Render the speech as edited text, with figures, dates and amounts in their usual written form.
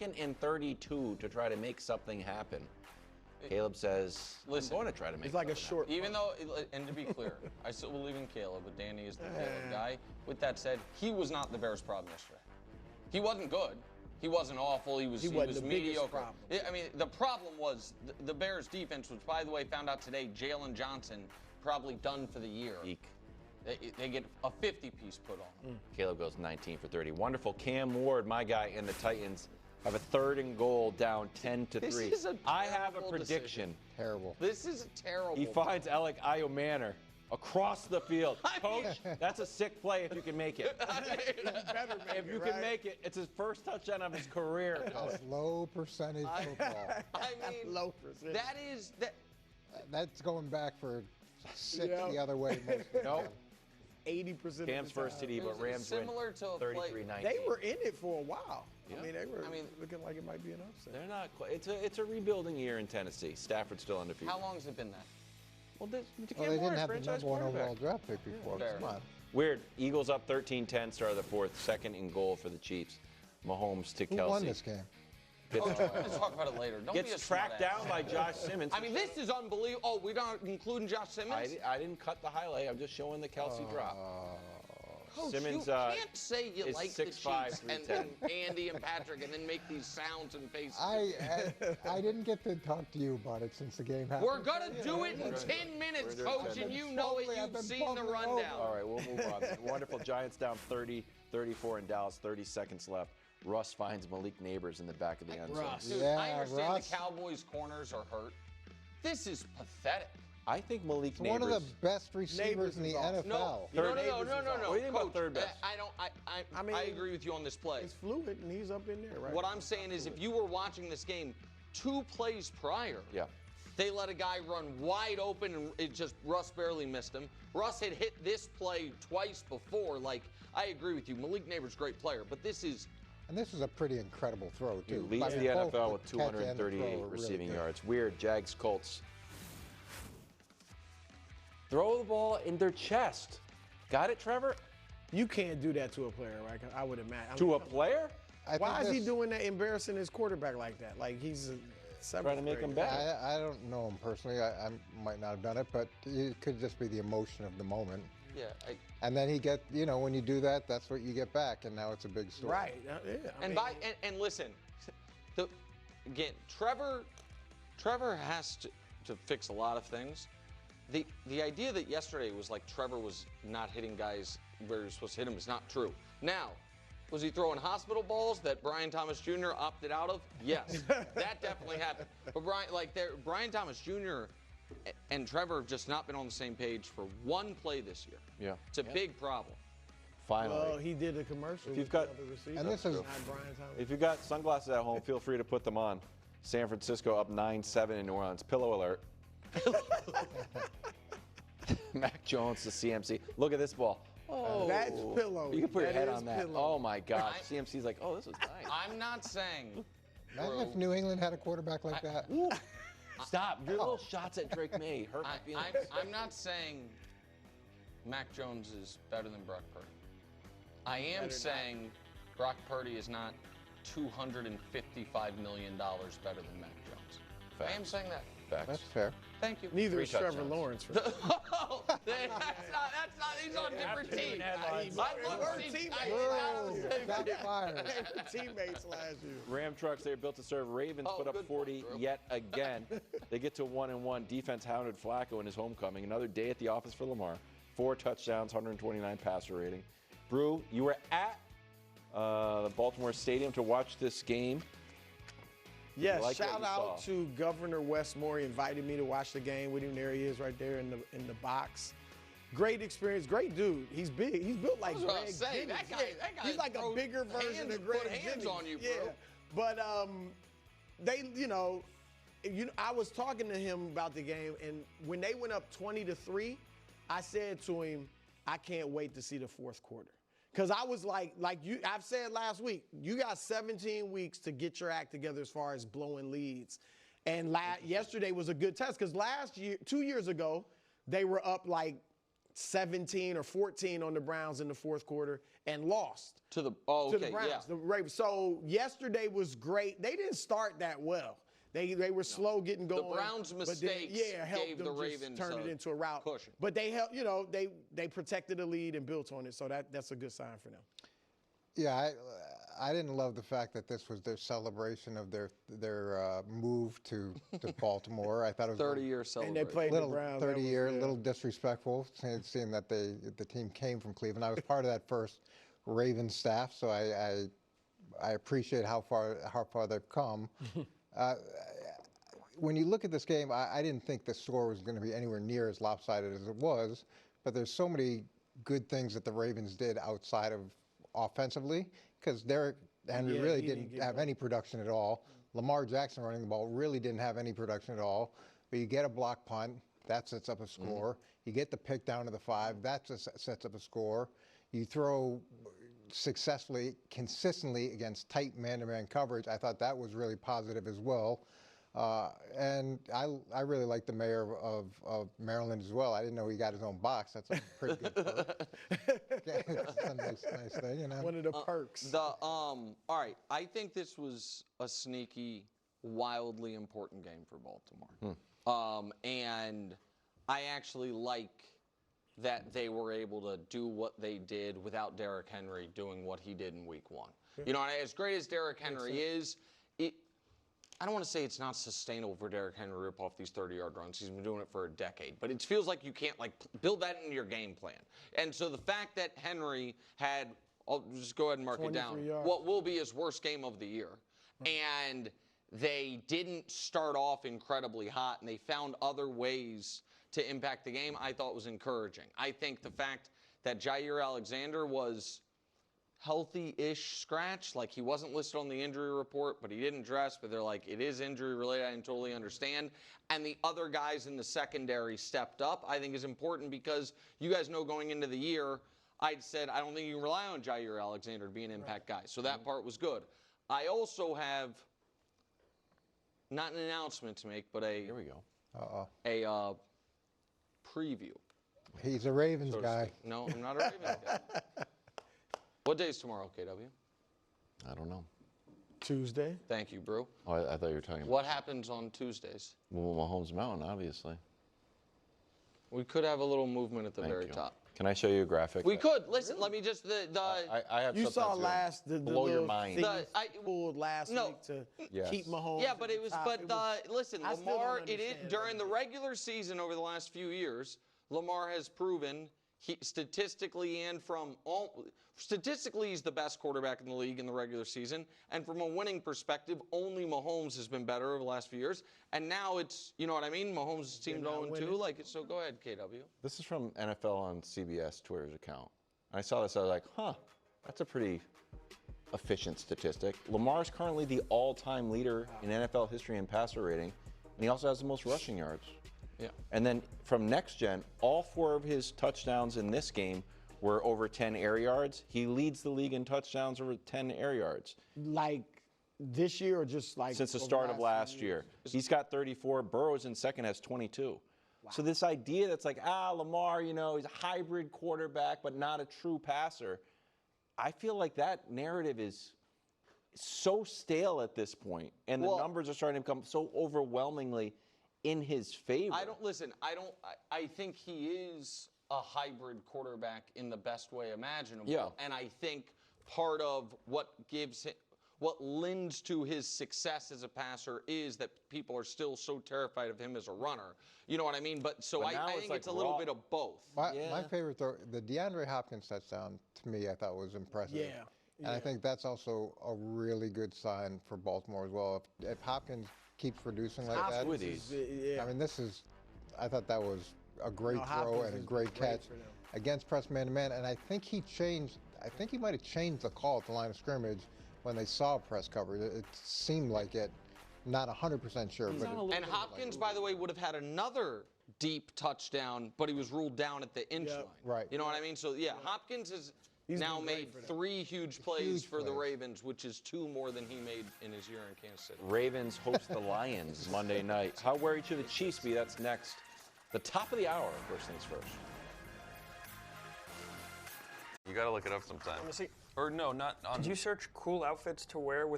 2nd and 32 to try to make something happen. Caleb says, listen, I'm going to try to make It's like a something short. Even though, and to be clear, I still believe in Caleb, but Danny is the Caleb guy. With that said, he was not the Bears' problem yesterday. He wasn't good. He wasn't awful. He was the biggest mediocre. problem. I mean, the problem was the Bears' defense, which, by the way, found out today, Jalen Johnson probably done for the year. Eek. They get a 50-piece put on them. Caleb goes 19 for 30. Wonderful. Cam Ward, my guy, and the Titans have a 3rd and goal down 10 to 3. This is a I have a terrible prediction. decision. Terrible. This is terrible. He finds Alec Ayomanor across the field. Coach, that's a sick play if you can make it. If you can make it, it's his first touchdown of his career. That's low percentage football. I mean, Low percentage. that is that. That's going back for 6 Yeah. the other way. Most of the Nope. time. 80% Cam's of the first time. TD, It but was Rams similar win to a play. 33-19. They were in it for a while. Yeah. I mean, they were I mean, looking like it might be an upset. They're not quite. It's a rebuilding year in Tennessee. Stafford's still undefeated. How long has it been that? Well, Well, they didn't have the number 1 overall draft pick before. Fair. Come on. Weird. Eagles up 13-10, start of the 4th, 2nd and goal for the Chiefs. Mahomes to Who Kelsey. won this game? Let's talk about it later. Don't be a Gets tracked smart-ass. down by Josh Simmons. I mean, this is unbelievable. Oh, we're not including Josh Simmons? I didn't cut the highlight. I'm just showing the Kelsey drop. Coach, Simmons, you can't say you is like the 6'5", Chiefs and then Andy and Patrick and then make these sounds and faces. I didn't get to talk to you about it since the game happened. We're going to do it in 10 minutes, We're doing Coach, 10 and you minutes. know it. I've You've been seen the bubbling rundown. All right, we'll move on. Wonderful. Giants down 30-34 in Dallas, 30 seconds left. Russ finds Malik Neighbors in the back of the end zone. Russ. Dude, Yeah, I understand Russ. the Cowboys' corners are hurt. This is pathetic. I think Malik It's Neighbors. one of the best receivers in the Neighbors is NFL. What do you think about Coach, third best? I agree with you on this play. It's fluid, and he's up in there, right? What I'm saying is if you were watching this game 2 plays prior, Yeah. they let a guy run wide open and Russ barely missed him. Russ had hit this play twice before. Like, I agree with you. Malik Neighbors, great player, but this is And this was a pretty incredible throw, He too. leads I mean, the both NFL with catch and the 238 throw were really receiving good. yards. Weird. Jags Colts. Throw the ball in their chest. Got it, Trevor? You can't do that to a player, right? 'Cause I would imagine. To a player? I Why think is he this- doing that, embarrassing his quarterback like that? Like he's a Trying to make him better. I don't know him personally. I might not have done it, but it could just be the emotion of the moment. yeah. And then when you do that, that's what you get back, and now it's a big story. right. Yeah. I And mean, and listen, again, Trevor has to fix a lot of things. The idea that yesterday was like Trevor was not hitting guys where he was supposed to hit them is not true. Now, was he throwing hospital balls that Brian Thomas Jr. opted out of? Yes, that definitely happened. But Brian Thomas Jr. and Trevor have just not been on the same page for one play this year. Yeah. It's a big problem. Finally. well, he did a commercial. If you've with got- the other receiver, And this is- not Brian Thomas. If you've got sunglasses at home, feel free to put them on. San Francisco up 9-7 in New Orleans. Pillow alert. Mac Jones to CMC. Look at this ball. Oh, That's pillow. You can put your That head is on that. pillow. Oh my gosh. CMC's like, oh, this is nice. I'm not saying. Imagine if New England had a quarterback like that. Stop. Your little shots at Drake May hurt my feelings. I'm not saying Mac Jones is better than Brock Purdy. I am saying Brock Purdy is not $255 million better than Mac Jones. I am saying that. Facts. That's fair. Thank you. Neither 3 is Trevor touchdowns. Lawrence. That's not. He's on different teams. headlines. I love teammates. Got fired. Teammates last year. Ram trucks, they are built to serve. Ravens Oh, put up good 40 point, Drew. yet again. They get to 1-1. Defense hounded Flacco in his homecoming. Another day at the office for Lamar. 4 touchdowns, 129 passer rating. Brew, you were at the Baltimore Stadium to watch this game. Yes, like what shout you out saw. to Governor Westmore. He invited me to watch the game with him. There he is right there in the box. Great experience, great dude. He's big. He's built like I was about Greg to say, Jennings. that guy He's like a throws bigger version hands- of Greg put hands Jennings. on you, bro. Yeah. But I was talking to him about the game, and when they went up 20-3, I said to him, I can't wait to see the fourth quarter. Because I was I've said last week, you got 17 weeks to get your act together as far as blowing leads. And yesterday was a good test because 2 years ago, they were up like 17 or 14 on the Browns in the fourth quarter and lost To the to the Browns. The Ravens. So yesterday was great. They didn't start that well. They were slow getting going. The Browns' but then, mistakes helped gave them the just Ravens turn it into a route. cushion. But they helped. They protected the lead and built on it. So that's a good sign for them. Yeah, I didn't love the fact that this was their celebration of their move to Baltimore. I thought it was 30-year celebration. And they played the Browns. 30-year, a little disrespectful, seeing that the team came from Cleveland. I was part of that first Ravens staff, so I appreciate how far they've come. When you look at this game, I didn't think the score was going to be anywhere near as lopsided as it was, but there's so many good things that the Ravens did outside of offensively, because Derrick Henry really didn't have any production at all. Lamar Jackson running the ball really didn't have any production at all. But you get a block punt, that sets up a score. You get the pick down to the 5, that sets up a score. You throw successfully, consistently against tight man-to-man coverage. I thought that was really positive as well. And I really like the mayor of Maryland as well. I didn't know he got his own box. That's a pretty good perk. That's a nice thing, you know. One of the perks. All right, I think this was a sneaky, wildly important game for Baltimore. And I actually like that they were able to do what they did without Derrick Henry doing what he did in Week 1. You know, as great as Derrick Henry is, I don't want to say it's not sustainable for Derrick Henry to rip off these 30-yard runs. He's been doing it for a decade. But it feels like you can't, build that into your game plan. And so the fact that Henry had, I'll just go ahead and mark it down, what will be his worst game of the year. And they didn't start off incredibly hot, and they found other ways to impact the game, I thought was encouraging. I think the fact that Jair Alexander was healthy-ish scratch, he wasn't listed on the injury report, but he didn't dress, but they're like, it is injury-related, I totally understand. And the other guys in the secondary stepped up, I think is important, because you guys know going into the year, I'd said I don't think you can rely on Jair Alexander to be an impact guy. So that part was good. I also have not an announcement to make, but Here we go. a preview. He's a Ravens guy. No, I'm not a Ravens guy. What day is tomorrow, KW? I don't know. Tuesday. Thank you, Brew. Oh, I thought you were talking about. What happens on Tuesdays? Well, Mahomes Mountain, obviously. We could have a little movement at the very top. Can I show you a graphic? We could. Listen, let me just I have. You saw the blow your mind. Pulled last week to keep Mahomes. Yeah, but it was. Listen, Lamar. It is during the regular season over the last few years. Lamar has proven statistically he's the best quarterback in the league in the regular season. And from a winning perspective, only Mahomes has been better over the last few years. And now it's, you know what I mean? Mahomes' team 0-2. So go ahead, KW. This is from NFL on CBS Twitter's account. I saw this, I was like, that's a pretty efficient statistic. Lamar is currently the all-time leader in NFL history in passer rating, and he also has the most rushing yards. Yeah. And then from next gen, all 4 of his touchdowns in this game were over 10 air yards. He leads the league in touchdowns over 10 air yards. This year or just since the start of last year. He's got 34. Burrow's in second has 22. Wow. So this idea that's Lamar, he's a hybrid quarterback but not a true passer. I feel like that narrative is so stale at this point, and the numbers are starting to become so overwhelmingly in his favor. I think he is a hybrid quarterback in the best way imaginable. Yeah. And I think part of what lends to his success as a passer is that people are still so terrified of him as a runner. You know what I mean? But I think it's a little bit of both. My favorite, though, the DeAndre Hopkins touchdown, to me, I thought was impressive. Yeah. And I think that's also a really good sign for Baltimore as well. If Hopkins keeps producing like that, I mean, I thought that was a great throw and a great catch against press man-to-man. And I think he might have changed the call at the line of scrimmage when they saw press coverage. It seemed like it. Not 100% sure. And Hopkins, by the way, would have had another deep touchdown, but he was ruled down at the inch line. Right. You know what I mean? So, Hopkins has now made 3 huge plays for the Ravens, which is 2 more than he made in his year in Kansas City. Ravens host the Lions Monday night. How worried should the Chiefs be? That's next. The top of the hour, first things first. You got to look it up sometime. Let me see. Or no, not on. Did you search cool outfits to wear with